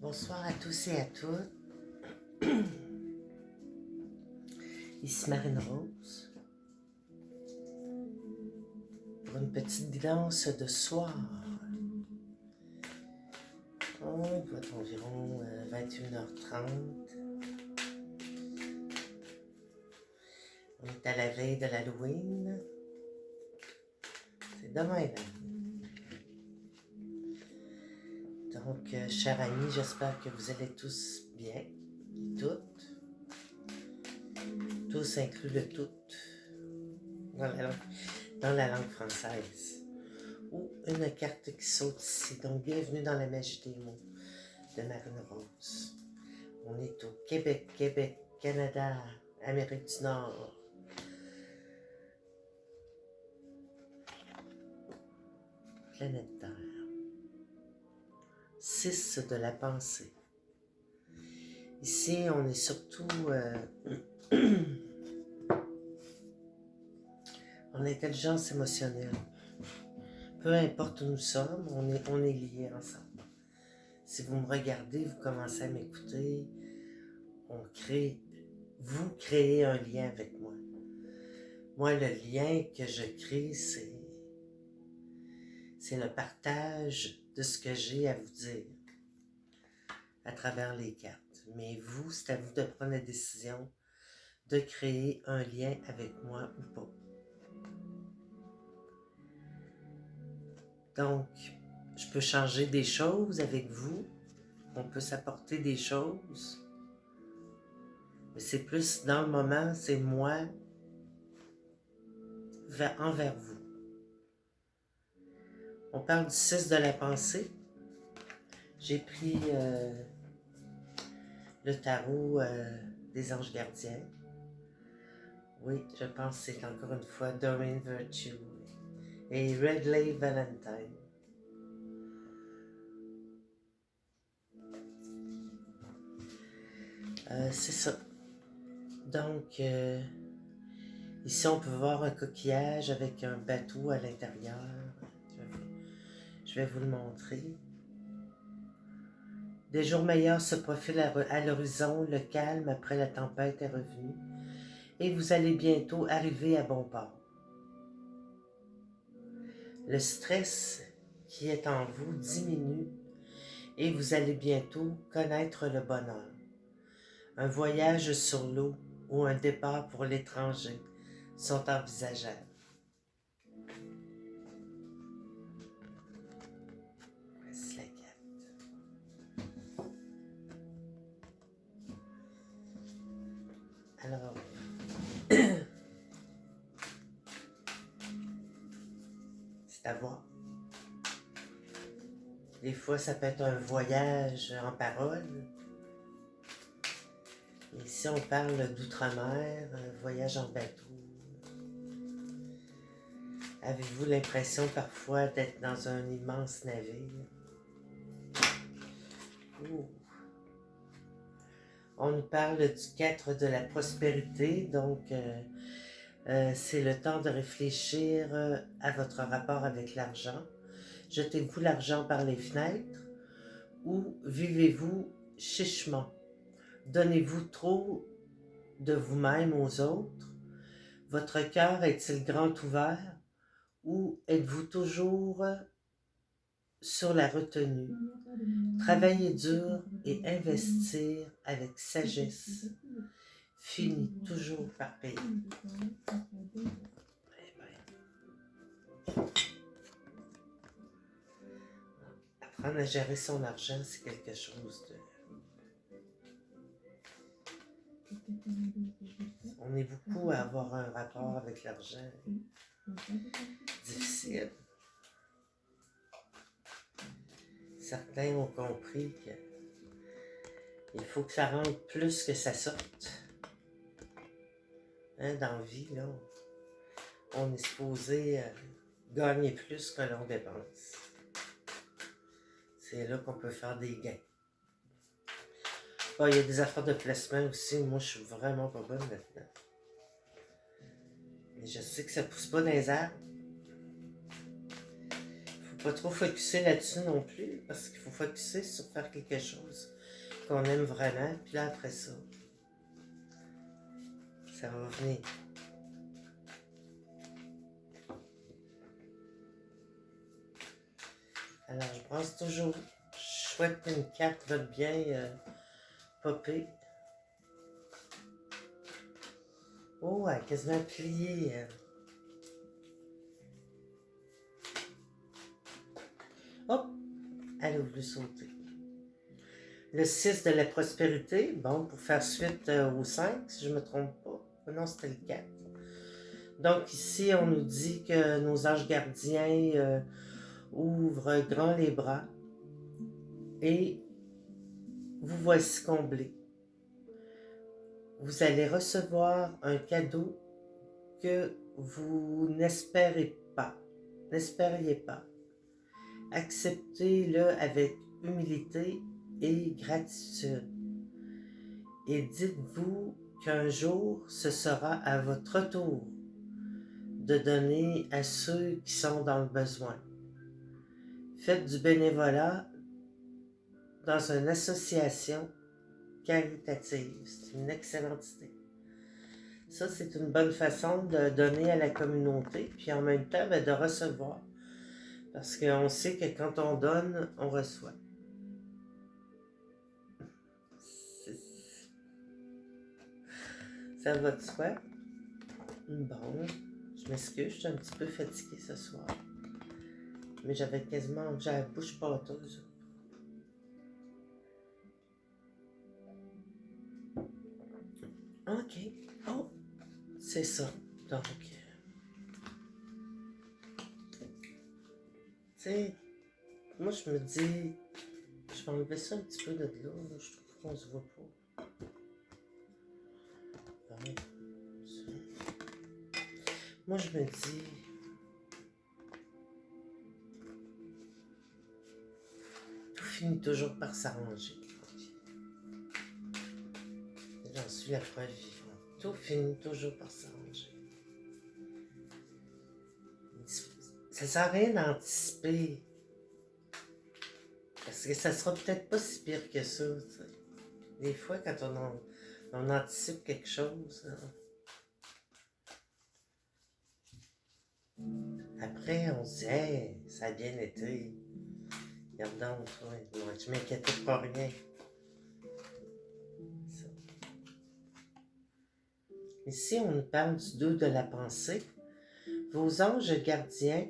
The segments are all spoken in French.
Bonsoir à tous et à toutes. Ici Marine Rose pour une petite guidance de soir. Il doit être environ 21h30. On est à la veille de l'Halloween. C'est demain, là. Donc, chers amis, j'espère que vous allez tous bien, toutes. Tous inclus le tout dans la langue française. Ou une carte qui saute ici. Donc, bienvenue dans la magie des mots de Marine Rose. On est au Québec, Canada, Amérique du Nord. Planète Terre. 6 de la pensée. Ici, on est surtout en intelligence émotionnelle. Peu importe où nous sommes, on est liés ensemble. Si vous me regardez, vous commencez à m'écouter, vous créez un lien avec moi. Moi, le lien que je crée, c'est le partage de ce que j'ai à vous dire à travers les cartes. Mais vous, c'est à vous de prendre la décision de créer un lien avec moi ou pas. Donc, je peux changer des choses avec vous. On peut s'apporter des choses. Mais c'est plus dans le moment, c'est moi envers vous. On parle du 6 de la pensée. J'ai pris le tarot des anges gardiens. Oui, je pense que c'est encore une fois Doreen Virtue et Ridley Valentine. C'est ça. Donc, ici on peut voir un coquillage avec un bateau à l'intérieur. Je vais vous le montrer. Des jours meilleurs se profilent à l'horizon, le calme après la tempête est revenu, et vous allez bientôt arriver à bon port. Le stress qui est en vous diminue, et vous allez bientôt connaître le bonheur. Un voyage sur l'eau ou un départ pour l'étranger sont envisageables. Voici la carte. Alors, c'est à voir. Des fois, ça peut être un voyage en parole. Ici, on parle d'outre-mer, un voyage en bateau. Avez-vous l'impression parfois d'être dans un immense navire? Ouh. On nous parle du 4 de la prospérité, donc c'est le temps de réfléchir à votre rapport avec l'argent. Jetez-vous l'argent par les fenêtres ou vivez-vous chichement? Donnez-vous trop de vous-même aux autres? Votre cœur est-il grand ouvert ou êtes-vous toujours sur la retenue? Travailler dur et investir avec sagesse finit toujours par payer. Apprendre à gérer son argent, c'est quelque chose de... On est beaucoup à avoir un rapport avec l'argent difficile. Certains ont compris qu'il faut que ça rentre plus que ça sorte. Hein, dans la vie, là, on est supposé gagner plus que l'on dépense. C'est là qu'on peut faire des gains. Bon, il y a des affaires de placement aussi. Moi, je suis vraiment pas bonne là-dedans. Mais je sais que ça pousse pas dans les arbres. Il faut pas trop focuser là-dessus non plus, parce qu'il faut focuser sur faire quelque chose qu'on aime vraiment, puis là, après ça, ça va venir. Alors, je pense toujours, je souhaite qu'une carte va bien popper. Oh, elle a quasiment plié. Hop, elle a voulu sauter. Le 6 de la prospérité, bon, pour faire suite au 5, si je ne me trompe pas. Non, c'était le 4. Donc ici, on nous dit que nos anges gardiens ouvrent grand les bras et vous voici comblés. Vous allez recevoir un cadeau que vous n'espériez pas. Acceptez-le avec humilité et gratitude. Et dites-vous qu'un jour, ce sera à votre tour de donner à ceux qui sont dans le besoin. Faites du bénévolat dans une association caritative. C'est une excellente idée. Ça, c'est une bonne façon de donner à la communauté, puis en même temps, de recevoir. Parce qu'on sait que quand on donne, on reçoit. Ça va de soi? Bon, je m'excuse, je suis un petit peu fatiguée ce soir. Mais j'avais quasiment la bouche pâteuse. OK. Oh, c'est ça. Donc, tu sais, moi je me dis, je vais enlever ça un petit peu de là, je trouve qu'on se voit pas. Bon, moi je me dis, tout finit toujours par s'arranger. J'en suis la preuve vivante. Tout finit toujours par s'arranger. Ça sert à rien d'anticiper. Parce que ça sera peut-être pas si pire que ça, tu sais. Des fois, quand on anticipe quelque chose, après, on se dit, hey, ça a bien été. Regarde donc, ouais, je m'inquiétais pas rien. Ça. Ici, on nous parle du dos de la pensée. Vos anges gardiens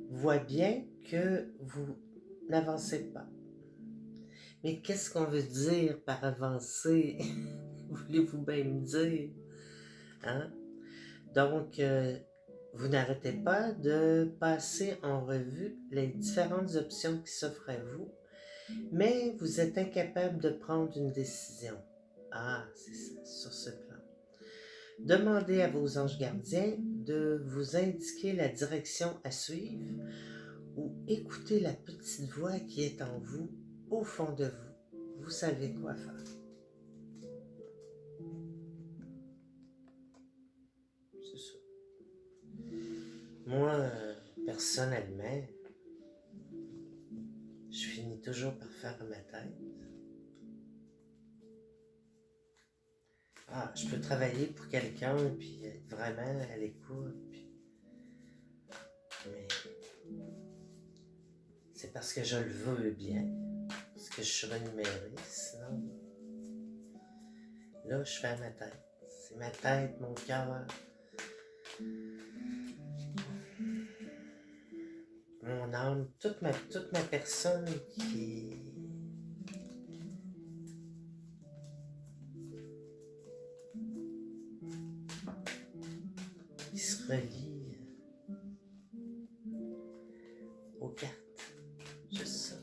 voient bien que vous n'avancez pas. Mais qu'est-ce qu'on veut dire par avancer? Voulez-vous bien me dire? Hein? Donc, vous n'arrêtez pas de passer en revue les différentes options qui s'offrent à vous, mais vous êtes incapable de prendre une décision. Ah, c'est ça, sur ce plan. Demandez à vos anges gardiens de vous indiquer la direction à suivre ou écoutez la petite voix qui est en vous, au fond de vous. Vous savez quoi faire. C'est ça. Moi, personnellement, je finis toujours par faire ma tête. Ah, je peux travailler pour quelqu'un, puis être vraiment à l'écoute, puis... Mais c'est parce que je le veux bien, parce que je suis rémunéré, sinon... Là, je fais à ma tête. C'est ma tête, mon cœur, mon âme, toute ma personne qui se relie aux cartes. Juste ça.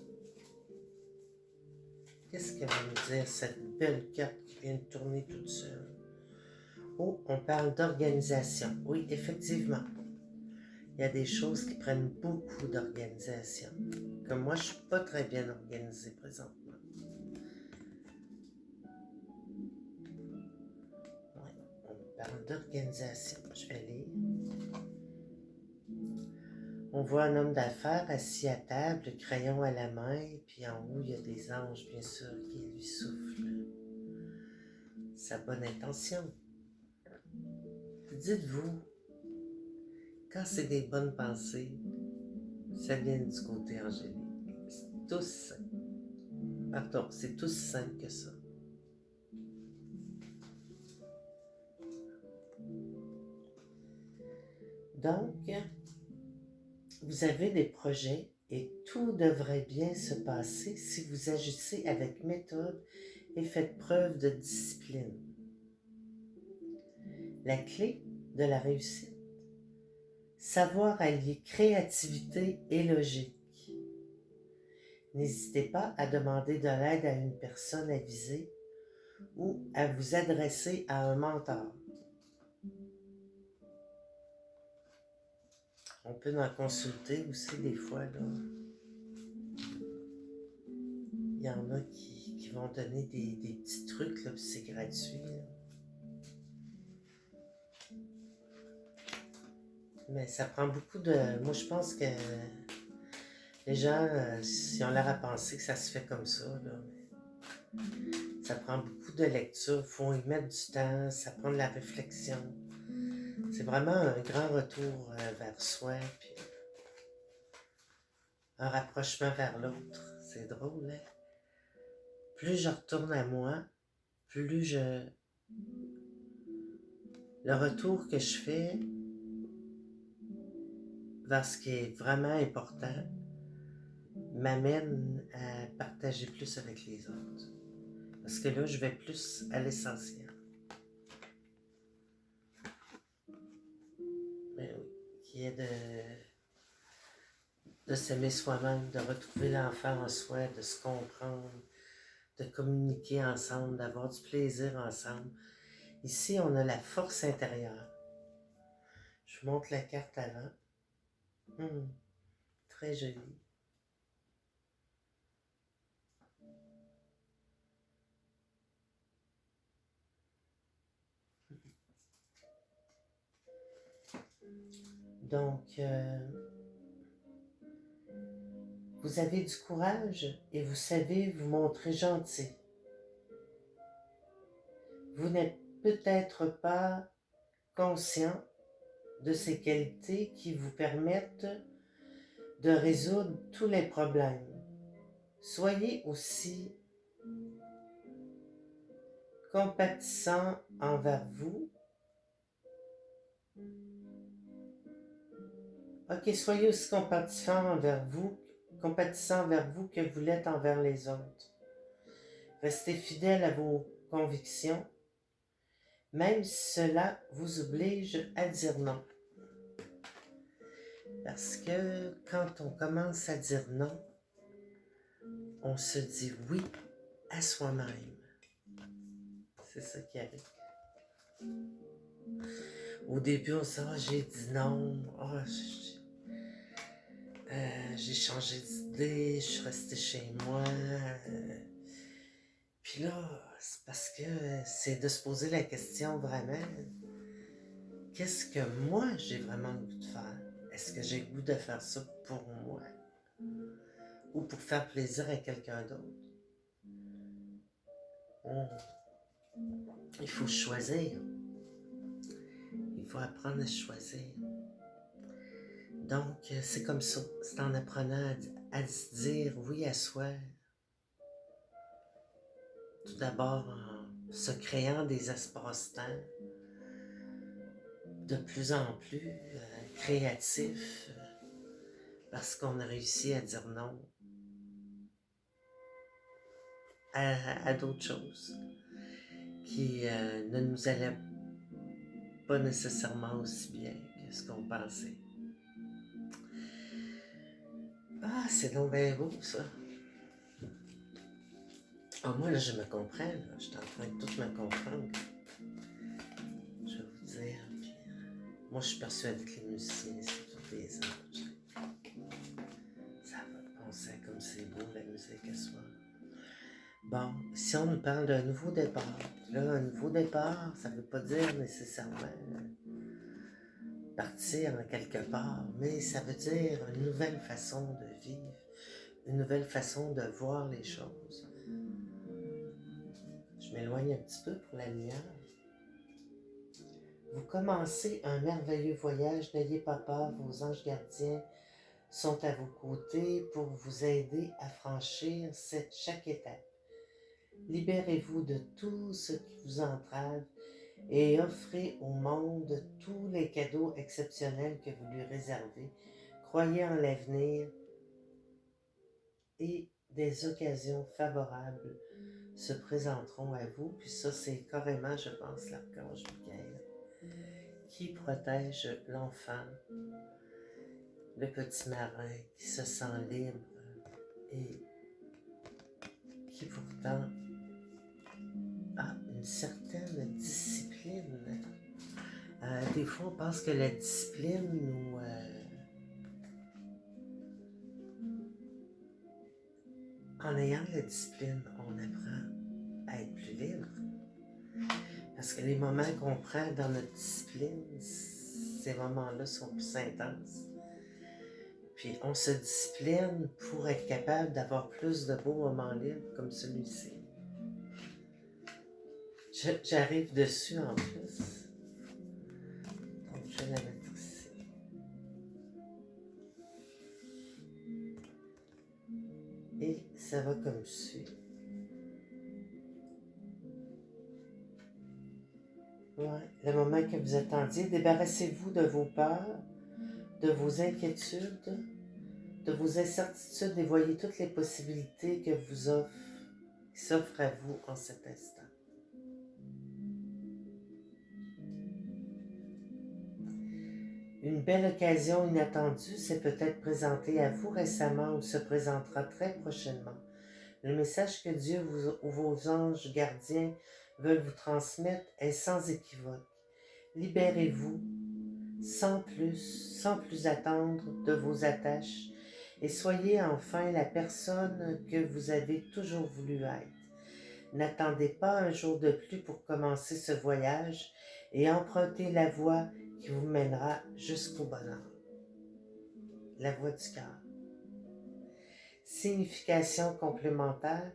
Qu'est-ce qu'elle va nous dire, cette belle carte qui vient de tourner toute seule? Oh, on parle d'organisation. Oui, effectivement. Il y a des choses qui prennent beaucoup d'organisation. Comme moi, je ne suis pas très bien organisée présentement. Oui, on parle d'organisation. Je vais lire. On voit un homme d'affaires assis à table, le crayon à la main, puis en haut, il y a des anges, bien sûr, qui lui soufflent sa bonne intention. Dites-vous, quand c'est des bonnes pensées, ça vient du côté angélique. C'est tous, pardon, c'est aussi simple que ça. Donc, vous avez des projets et tout devrait bien se passer si vous agissez avec méthode et faites preuve de discipline. La clé de la réussite, savoir allier créativité et logique. N'hésitez pas à demander de l'aide à une personne avisée ou à vous adresser à un mentor. On peut en consulter aussi des fois, là. Il y en a qui vont donner des petits trucs, là, puis c'est gratuit, là. Mais ça prend beaucoup de... Moi, je pense que les gens, si on leur a pensé que ça se fait comme ça, là, ça prend beaucoup de lecture, il faut y mettre du temps, ça prend de la réflexion. C'est vraiment un grand retour vers soi, puis un rapprochement vers l'autre. C'est drôle, hein? Plus je retourne à moi, plus je... Le retour que je fais vers ce qui est vraiment important m'amène à partager plus avec les autres. Parce que là, je vais plus à l'essentiel. Mais oui, qui est de s'aimer soi-même, de retrouver l'enfant en soi, de se comprendre, de communiquer ensemble, d'avoir du plaisir ensemble. Ici, on a la force intérieure. Je vous montre la carte avant. Très jolie. Donc, vous avez du courage et vous savez vous montrer gentil. Vous n'êtes peut-être pas conscient de ces qualités qui vous permettent de résoudre tous les problèmes. Soyez aussi compatissant envers vous. Ok, soyez aussi compatissant envers vous que vous l'êtes envers les autres. Restez fidèle à vos convictions, même si cela vous oblige à dire non. Parce que quand on commence à dire non, on se dit oui à soi-même. C'est ça qui arrive. Au début, on se dit, j'ai dit non, j'ai changé d'idée, je suis restée chez moi. Puis là, c'est parce que c'est de se poser la question vraiment, qu'est-ce que moi j'ai vraiment le goût de faire? Est-ce que j'ai le goût de faire ça pour moi? Ou pour faire plaisir à quelqu'un d'autre? Il faut choisir. Il faut apprendre à choisir. Donc, c'est comme ça. C'est en apprenant à se dire oui à soi. Tout d'abord, en se créant des espaces-temps de plus en plus créatifs parce qu'on a réussi à dire non à d'autres choses qui ne nous allaient pas nécessairement aussi bien que ce qu'on pensait. Ah, c'est donc bien beau, ça. Ah, moi, là, je me comprends, là. Je suis en train de tout me comprendre. Je vais vous dire, puis, moi, je suis persuadée que les musiciens, c'est tous des anges. Ça va penser comme c'est beau, la musique à soi. Bon, si on nous parle d'un nouveau départ, là, un nouveau départ, ça ne veut pas dire nécessairement partir en quelque part, mais ça veut dire une nouvelle façon de vivre, une nouvelle façon de voir les choses. Je m'éloigne un petit peu pour la lumière. Vous commencez un merveilleux voyage, n'ayez pas peur, vos anges gardiens sont à vos côtés pour vous aider à franchir chaque étape. Libérez-vous de tout ce qui vous entrave et offrez au monde tous les cadeaux exceptionnels que vous lui réservez. Croyez en l'avenir et des occasions favorables se présenteront à vous. Puis ça, c'est carrément, je pense, l'archange Michael qui protège l'enfant, le petit marin qui se sent libre et qui pourtant a une certaine discipline. Des fois, on pense que la discipline nous... en ayant de la discipline, on apprend à être plus libre. Parce que les moments qu'on prend dans notre discipline, ces moments-là sont plus intenses. Puis on se discipline pour être capable d'avoir plus de beaux moments libres comme celui-ci. J'arrive dessus en plus. Donc je vais la mettre ici. Et ça va comme suit. Ouais, le moment que vous attendiez, débarrassez-vous de vos peurs, de vos inquiétudes, de vos incertitudes et voyez toutes les possibilités qui s'offrent à vous en cet instant. Une belle occasion inattendue s'est peut-être présentée à vous récemment ou se présentera très prochainement. Le message que Dieu ou vos anges gardiens veulent vous transmettre est sans équivoque. Libérez-vous sans plus attendre de vos attaches et soyez enfin la personne que vous avez toujours voulu être. N'attendez pas un jour de plus pour commencer ce voyage et empruntez la voie qui vous mènera jusqu'au bonheur. La voie du cœur. Signification complémentaire,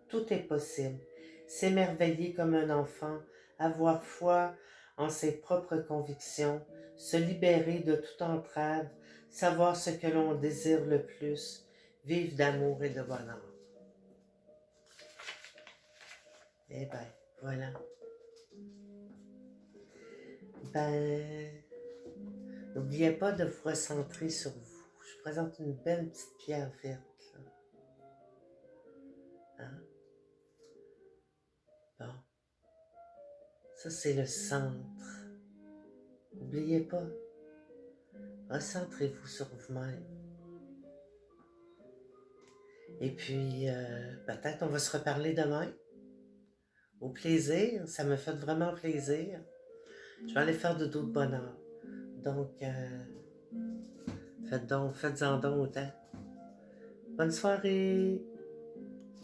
tout est possible. S'émerveiller comme un enfant, avoir foi en ses propres convictions, se libérer de toute entrave, savoir ce que l'on désire le plus, vivre d'amour et de bonheur. Eh bien, voilà. N'oubliez pas de vous recentrer sur vous. Je présente une belle petite pierre verte. Là. Hein? Bon. Ça, c'est le centre. N'oubliez pas. Recentrez-vous sur vous-même. Et puis, peut-être on va se reparler demain. Au plaisir. Ça me fait vraiment plaisir. Je vais aller faire de d'autres bonheurs. Donc, faites-en donc autant. Bonne soirée!